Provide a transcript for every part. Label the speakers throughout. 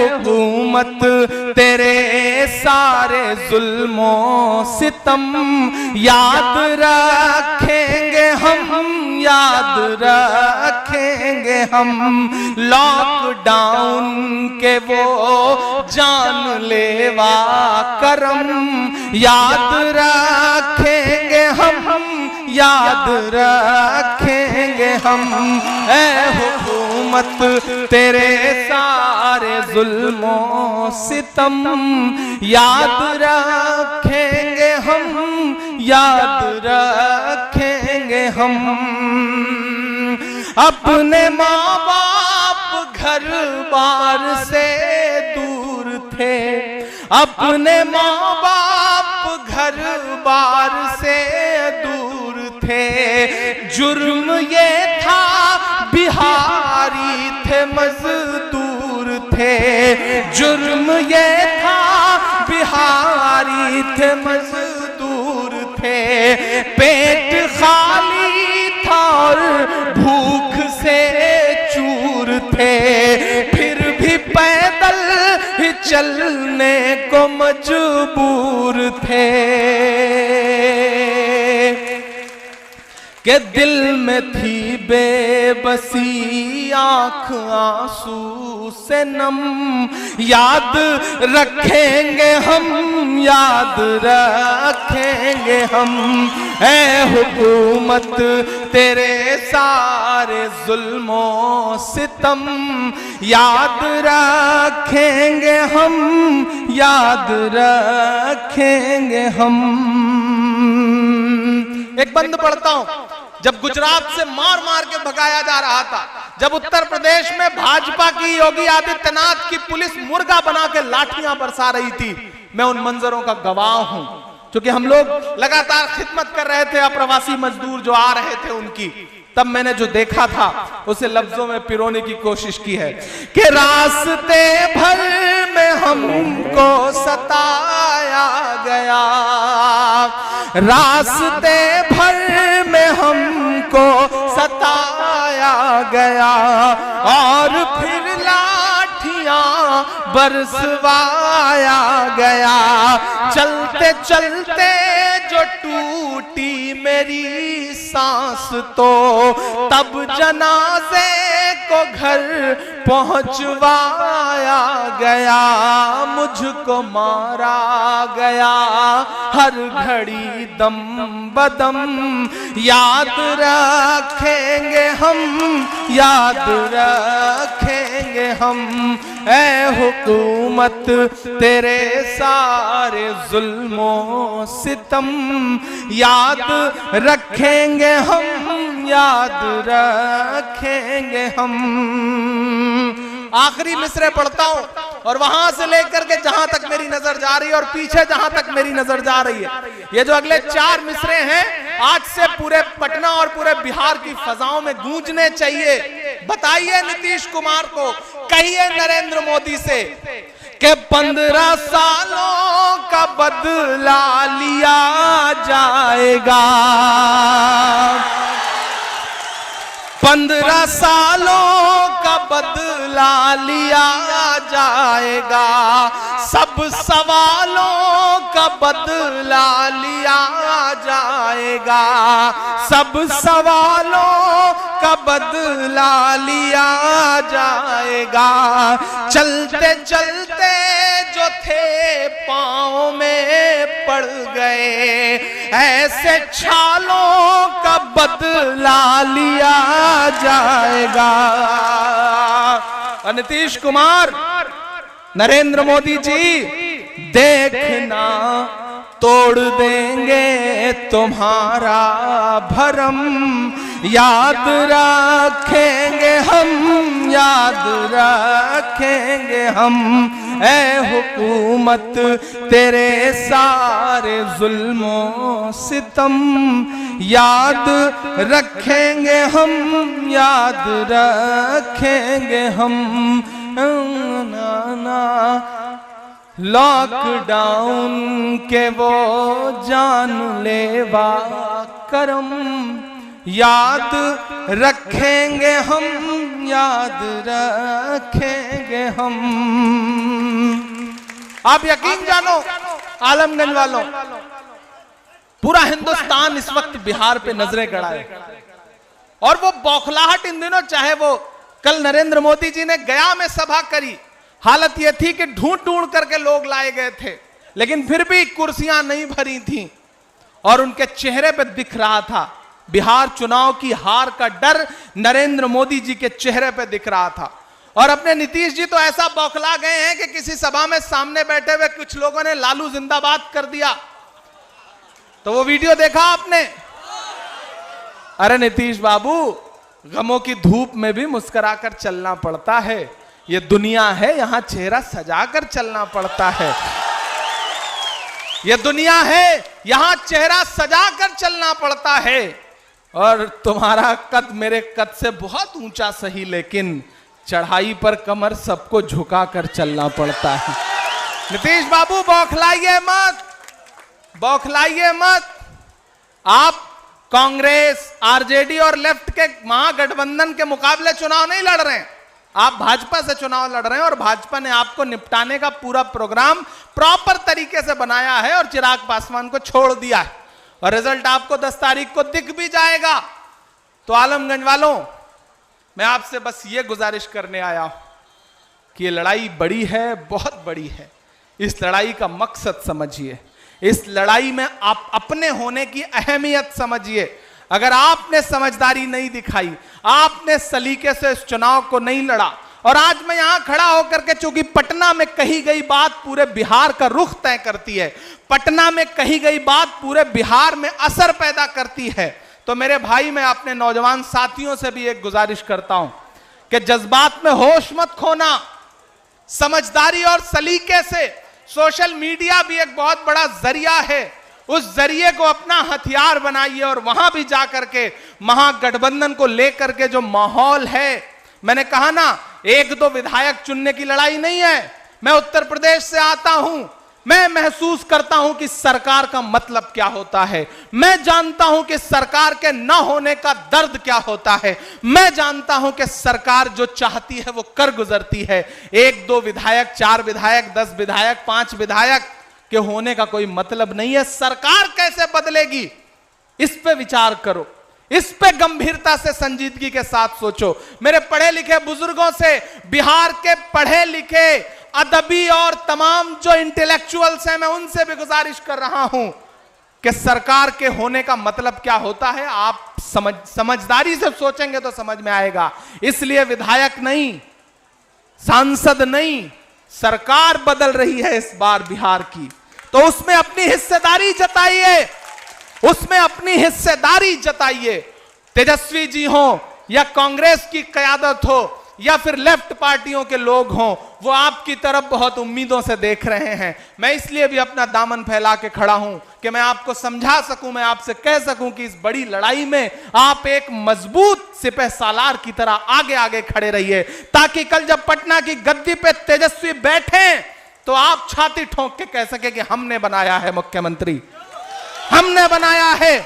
Speaker 1: हुकूमत तेरे सारे जुल्मों सितम याद रखेंगे हम, याद रखेंगे हम। लॉकडाउन के वो जानलेवा करम याद रखेंगे हम, याद रखेंगे हम। ऐ हुकूमत तेरे सारे जुल्मों सितम याद रखेंगे हम, याद रखेंगे हम। अपने माँ बाप घर बार से दूर थे, अपने माँ बाप घर बार से दूर थे। जुर्म ये था बिहारी थे मजदूर थे, जुर्म ये था बिहारी थे मजदूर थे। पेट खाली था और भूख से चूर थे, फिर भी पैदल ही चलने को मजबूर थे। के दिल में थी बेबसी आँख आंसू से नम याद रखेंगे हम, याद रखेंगे हम। ऐ हुकूमत तेरे सारे जुल्मों सितम याद रखेंगे हम, याद रखेंगे हम। एक बंद पढ़ता हूं। जब गुजरात से मार मार के भगाया जा रहा था, जब उत्तर प्रदेश में भाजपा की योगी आदित्यनाथ की पुलिस मुर्गा बना के लाठियां बरसा रही थी, मैं उन मंजरों का गवाह हूं, क्योंकि हम लोग लगातार खिदमत कर रहे थे अप्रवासी मजदूर जो आ रहे थे उनकी। तब मैंने जो देखा था उसे लफ्जों में पिरोने की कोशिश की है कि रास्ते भर में हमको सताया गया, रास्ते भर में हमको सताया गया और फिर लाठियां बरसवाया गया। चलते चलते जो टूटी मेरी सांस तो तब जनाजे को घर पहुंचवाया गया। मुझको मारा गया हर घड़ी दम बदम याद रखेंगे हम, याद रखेंगे हम। ऐ हुकूमत तेरे सारे जुल्मों सितम याद रखेंगे हम, याद रखेंगे हम। आखिरी मिसरे पढ़ता हूं और वहां से लेकर के जहां तक मेरी नजर जा रही है और पीछे जहां तक मेरी नजर जा रही है, ये जो अगले 4 मिसरे हैं आज से पूरे पटना और पूरे बिहार की फजाओं में गूंजने चाहिए। बताइए नीतीश कुमार को, कहिए नरेंद्र मोदी से कि 15 सालों का बदला लिया जाएगा, 15 सालों का बदला लिया जाएगा। सब सवालों का बदला लिया जाएगा, सब सवालों का बदला लिया जाएगा। चलते चलते जो थे पाँव में पड़ गए, ऐसे छालों का बदला लिया जाएगा। नीतीश कुमार, नरेंद्र मोदी जी, देखना तोड़ देंगे तुम्हारा भरम, याद रखेंगे हम, याद रखेंगे हम। ऐ हुकूमत तेरे सारे जुल्मों सितम याद रखेंगे हम, याद रखेंगे हम। लॉकडाउन के वो जानलेवा करम याद रखेंगे हम, याद रखेंगे हम। आप यकीन जानो आलमगंज वालों, पूरा हिंदुस्तान इस वक्त बिहार पे नजरें गड़ाए, और वो बौखलाहट इन दिनों, चाहे वो कल नरेंद्र मोदी जी ने गया में सभा करी, हालत ये थी कि ढूंढ ढूंढ करके लोग लाए गए थे, लेकिन फिर भी कुर्सियां नहीं भरी थी, और उनके चेहरे पे दिख रहा था बिहार चुनाव की हार का डर, नरेंद्र मोदी जी के चेहरे पे दिख रहा था। और अपने नीतीश जी तो ऐसा बौखला गए हैं कि किसी सभा में सामने बैठे हुए कुछ लोगों ने लालू जिंदाबाद कर दिया, तो वो वीडियो देखा आपने? अरे नीतीश बाबू, गमों की धूप में भी मुस्कुराकर चलना पड़ता है, ये दुनिया है, यहां चेहरा सजाकर चलना पड़ता है। ये दुनिया है, यहां चेहरा सजाकर चलना पड़ता है। और तुम्हारा कद मेरे कद से बहुत ऊंचा सही, लेकिन चढ़ाई पर कमर सबको झुकाकर चलना पड़ता है। नीतीश बाबू बौखलाइए मत, बौखलाइए मत। आप कांग्रेस, आरजेडी और लेफ्ट के महागठबंधन के मुकाबले चुनाव नहीं लड़ रहे हैं, आप भाजपा से चुनाव लड़ रहे हैं, और भाजपा ने आपको निपटाने का पूरा प्रोग्राम प्रॉपर तरीके से बनाया है और चिराग पासवान को छोड़ दिया है, और रिजल्ट आपको 10 तारीख को दिख भी जाएगा। तो आलमगंज वालों, मैं आपसे बस ये गुजारिश करने आया हूं कि ये लड़ाई बड़ी है, बहुत बड़ी है। इस लड़ाई का मकसद समझिए, इस लड़ाई में आप अपने होने की अहमियत समझिए। अगर आपने समझदारी नहीं दिखाई, आपने सलीके से इस चुनाव को नहीं लड़ा, और आज मैं यहां खड़ा होकर के, चूंकि पटना में कही गई बात पूरे बिहार का रुख तय करती है, पटना में कही गई बात पूरे बिहार में असर पैदा करती है, तो मेरे भाई, मैं अपने नौजवान साथियों से भी एक गुजारिश करता हूं कि जज्बात में होश मत खोना, समझदारी और सलीके से। सोशल मीडिया भी एक बहुत बड़ा जरिया है, उस जरिए को अपना हथियार बनाइए, और वहां भी जाकर के महागठबंधन को लेकर के जो माहौल है, मैंने कहा ना, 1-2 विधायक चुनने की लड़ाई नहीं है। मैं उत्तर प्रदेश से आता हूं, मैं महसूस करता हूं कि सरकार का मतलब क्या होता है, मैं जानता हूं कि सरकार के न होने का दर्द क्या होता है, मैं जानता हूं कि सरकार जो चाहती है वो कर गुजरती है। 1-2 विधायक, 4 विधायक, 10 विधायक, 5 विधायक के होने का कोई मतलब नहीं है। सरकार कैसे बदलेगी, इस पे विचार करो, इस पे गंभीरता से, संजीदगी के साथ सोचो। मेरे पढ़े लिखे बुजुर्गों से, बिहार के पढ़े लिखे अदबी और तमाम जो इंटेलेक्चुअल्स हैं, मैं उनसे भी गुजारिश कर रहा हूं कि सरकार के होने का मतलब क्या होता है। आप समझदारी से सोचेंगे तो समझ में आएगा। इसलिए विधायक नहीं, सांसद नहीं, सरकार बदल रही है इस बार बिहार की, तो उसमें अपनी हिस्सेदारी जताइए, उसमें अपनी हिस्सेदारी जताइए। तेजस्वी जी हो या कांग्रेस की कयादत हो या फिर लेफ्ट पार्टियों के लोग हों, वो आपकी तरफ बहुत उम्मीदों से देख रहे हैं। मैं इसलिए भी अपना दामन फैला के खड़ा हूं कि मैं आपको समझा सकूं, मैं आपसे कह सकूं कि इस बड़ी लड़ाई में आप एक मजबूत सिपह सालार की तरह आगे आगे खड़े रहिए, ताकि कल जब पटना की गद्दी पे तेजस्वी बैठे तो आप छाती ठोंक के कह सके कि हमने बनाया है मुख्यमंत्री, हमने बनाया है,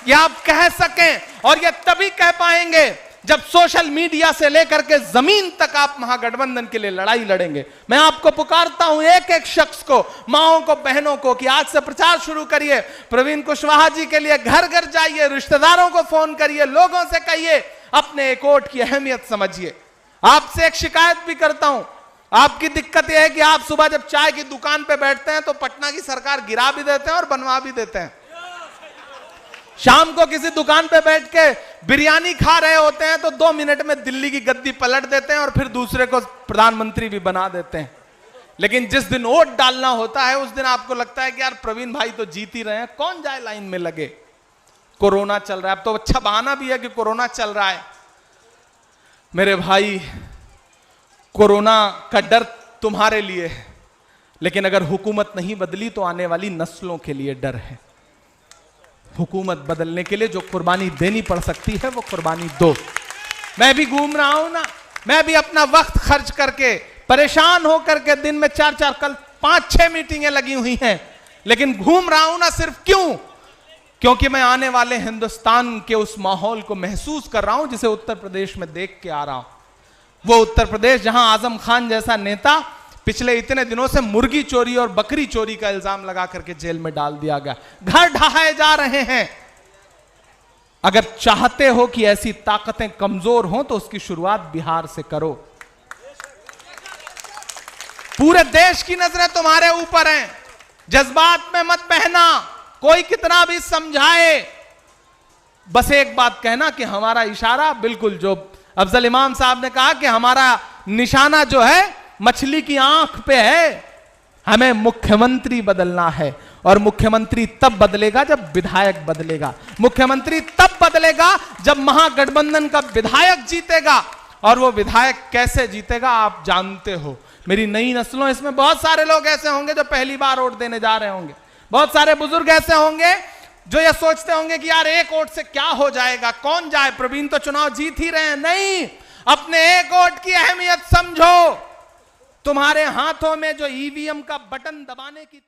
Speaker 1: ये आप कह सकें। और ये तभी कह पाएंगे जब सोशल मीडिया से लेकर के जमीन तक आप महागठबंधन के लिए लड़ाई लड़ेंगे। मैं आपको पुकारता हूं, एक एक शख्स को, माओं को, बहनों को, कि आज से प्रचार शुरू करिए। प्रवीण कुशवाहा जी के लिए घर घर जाइए, रिश्तेदारों को फोन करिए, लोगों से कहिए, अपने एक वोट की अहमियत समझिए। आपसे एक शिकायत भी करता हूं, आपकी दिक्कत यह है कि आप सुबह जब चाय की दुकान पे बैठते हैं तो पटना की सरकार गिरा भी देते हैं और बनवा भी देते हैं। शाम को किसी दुकान पे बैठ के बिरयानी खा रहे होते हैं तो 2 मिनट में दिल्ली की गद्दी पलट देते हैं और फिर दूसरे को प्रधानमंत्री भी बना देते हैं। लेकिन जिस दिन वोट डालना होता है उस दिन आपको लगता है कि यार प्रवीण भाई तो जीत ही रहे हैं, कौन जाए लाइन में लगे। कोरोना चल रहा है, अब तो अच्छा बहाना भी है कि कोरोना चल रहा है। मेरे भाई, कोरोना का डर तुम्हारे लिए है, लेकिन अगर हुकूमत नहीं बदली तो आने वाली नस्लों के लिए डर है। हुकूमत बदलने के लिए जो कुर्बानी देनी पड़ सकती है वो कुर्बानी दो। मैं भी घूम रहा हूं ना, मैं भी अपना वक्त खर्च करके, परेशान होकर के, दिन में 4-4, कल 5-6 मीटिंगें लगी हुई हैं, लेकिन घूम रहा हूं ना सिर्फ क्यों? क्योंकि मैं आने वाले हिंदुस्तान के उस माहौल को महसूस कर रहा हूं जिसे उत्तर प्रदेश में देख के आ रहा हूं। वो उत्तर प्रदेश जहां आजम खान जैसा नेता पिछले इतने दिनों से मुर्गी चोरी और बकरी चोरी का इल्जाम लगा करके जेल में डाल दिया गया, घर ढहाए जा रहे हैं। अगर चाहते हो कि ऐसी ताकतें कमजोर हों तो उसकी शुरुआत बिहार से करो। पूरे देश की नजरें तुम्हारे ऊपर हैं, जज्बात में मत बहना। कोई कितना भी समझाए, बस एक बात कहना कि हमारा इशारा बिल्कुल, जो अफजल इमाम साहब ने कहा कि हमारा निशाना जो है मछली की आंख पे है। हमें मुख्यमंत्री बदलना है, और मुख्यमंत्री तब बदलेगा जब विधायक बदलेगा। मुख्यमंत्री तब बदलेगा जब महागठबंधन का विधायक जीतेगा, और वो विधायक कैसे जीतेगा आप जानते हो। मेरी नई नस्लों, इसमें बहुत सारे लोग ऐसे होंगे जो पहली बार वोट देने जा रहे होंगे, बहुत सारे बुजुर्ग ऐसे होंगे जो ये सोचते होंगे कि यार एक वोट से क्या हो जाएगा, कौन जाए, प्रवीण तो चुनाव जीत ही रहे हैं। नहीं, अपने एक वोट की अहमियत समझो। तुम्हारे हाथों में जो ईवीएम का बटन दबाने की